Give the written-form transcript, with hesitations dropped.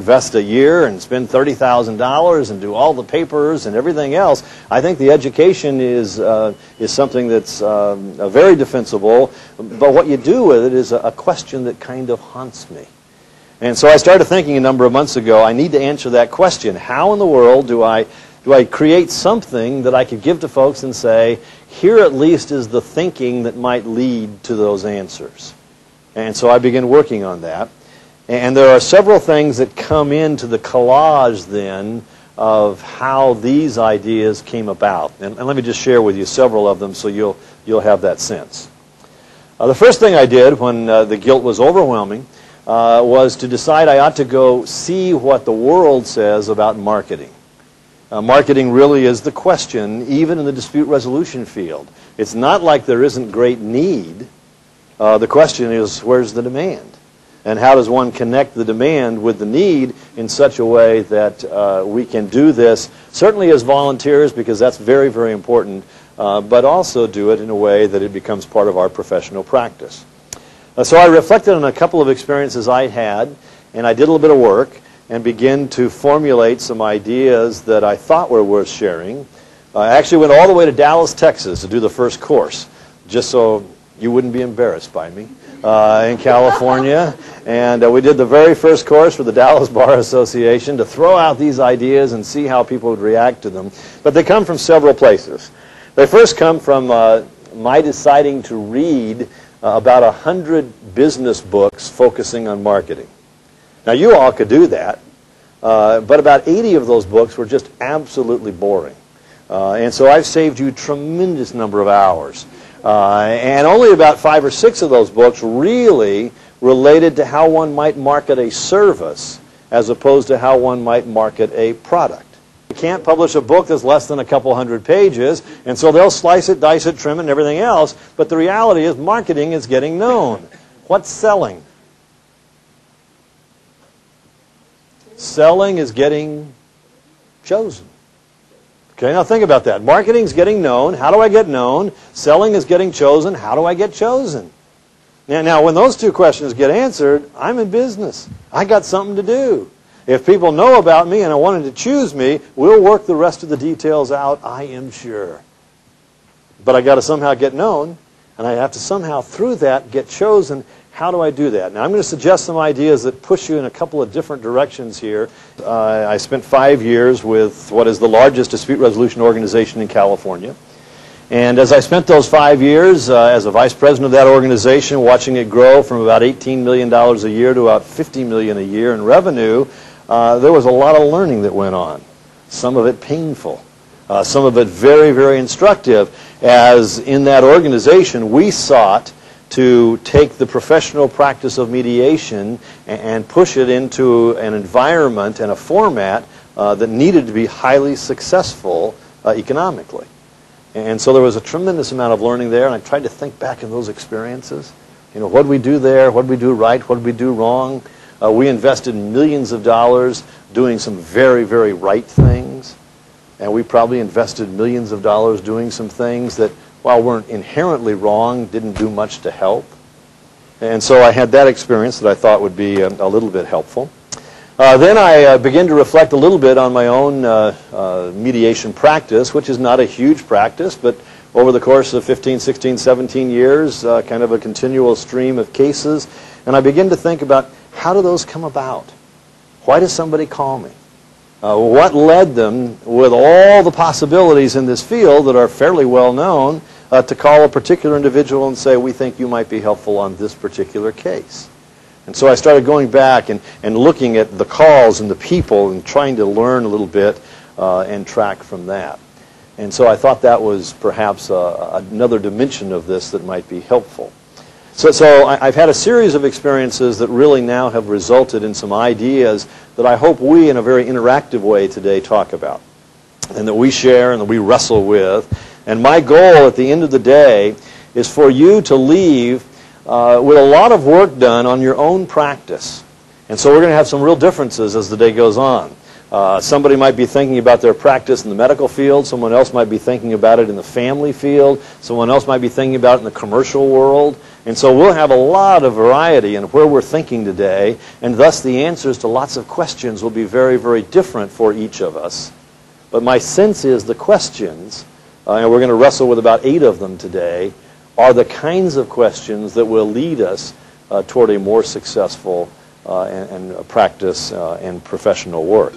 invest a year and spend $30,000 and do all the papers and everything else. I think the education is something that's very defensible, but what you do with it is a question that kind of haunts me. And so I started thinking a number of months ago, I need to answer that question. How in the world do I create something that I could give to folks and say, here at least is the thinking that might lead to those answers? And so I began working on that. And there are several things that come into the collage then of how these ideas came about. And let me just share with you several of them so you'll have that sense. The first thing I did when the guilt was overwhelming was to decide I ought to go see what the world says about marketing. Marketing really is the question, even in the dispute resolution field. It's not like there isn't great need. The question is, where's the demand? And how does one connect the demand with the need in such a way that we can do this, certainly as volunteers, because that's very, very important, but also do it in a way that it becomes part of our professional practice. So I reflected on a couple of experiences I had, and I did a little bit of work and began to formulate some ideas that I thought were worth sharing. I actually went all the way to Dallas, Texas to do the first course, just so you wouldn't be embarrassed by me, in California. And we did the very first course for the Dallas Bar Association to throw out these ideas and see how people would react to them. But they come from several places. They first come from my deciding to read about 100 business books focusing on marketing. Now, you all could do that, but about 80 of those books were just absolutely boring. And so I've saved you a tremendous number of hours. And only about 5 or 6 of those books really related to how one might market a service as opposed to how one might market a product. You can't publish a book that's less than a couple hundred pages, and so they'll slice it, dice it, trim it, and everything else, but the reality is marketing is getting known. What's selling? Selling is getting chosen. Okay, now think about that. Marketing is getting known. How do I get known? Selling is getting chosen. How do I get chosen? Now, when those two questions get answered, I'm in business. I got something to do. If people know about me and are wanting to choose me, we'll work the rest of the details out, I am sure. But I got to somehow get known, and I have to somehow, through that, get chosen. How do I do that? Now, I'm going to suggest some ideas that push you in a couple of different directions here. I spent 5 years with what is the largest dispute resolution organization in California. And as I spent those 5 years as a vice president of that organization, watching it grow from about $18 million a year to about $50 million a year in revenue, there was a lot of learning that went on. Some of it painful. Some of it very, very instructive, as in that organization we sought to take the professional practice of mediation and push it into an environment and a format that needed to be highly successful economically. And so there was a tremendous amount of learning there, and I tried to think back in those experiences. You know, what did we do there? What did we do right? What did we do wrong? We invested millions of dollars doing some very, very right things, and we probably invested millions of dollars doing some things that, while weren't inherently wrong, didn't do much to help. And so I had that experience that I thought would be a little bit helpful. Then I began to reflect a little bit on my own mediation practice, which is not a huge practice, but over the course of 15, 16, 17 years, kind of a continual stream of cases. And I began to think about, how do those come about? Why does somebody call me? What led them, with all the possibilities in this field that are fairly well known, to call a particular individual and say, we think you might be helpful on this particular case? And so I started going back and looking at the calls and the people and trying to learn a little bit and track from that. And so I thought that was perhaps another dimension of this that might be helpful. So I've had a series of experiences that really now have resulted in some ideas that I hope we, in a very interactive way today, talk about, and that we share and that we wrestle with. And my goal at the end of the day is for you to leave with a lot of work done on your own practice. And so we're going to have some real differences as the day goes on. Somebody might be thinking about their practice in the medical field. Someone else might be thinking about it in the family field. Someone else might be thinking about it in the commercial world. And so we'll have a lot of variety in where we're thinking today, and thus the answers to lots of questions will be very, very different for each of us. But my sense is the questions, and we're going to wrestle with about 8 of them today, are the kinds of questions that will lead us toward a more successful and practice and professional work.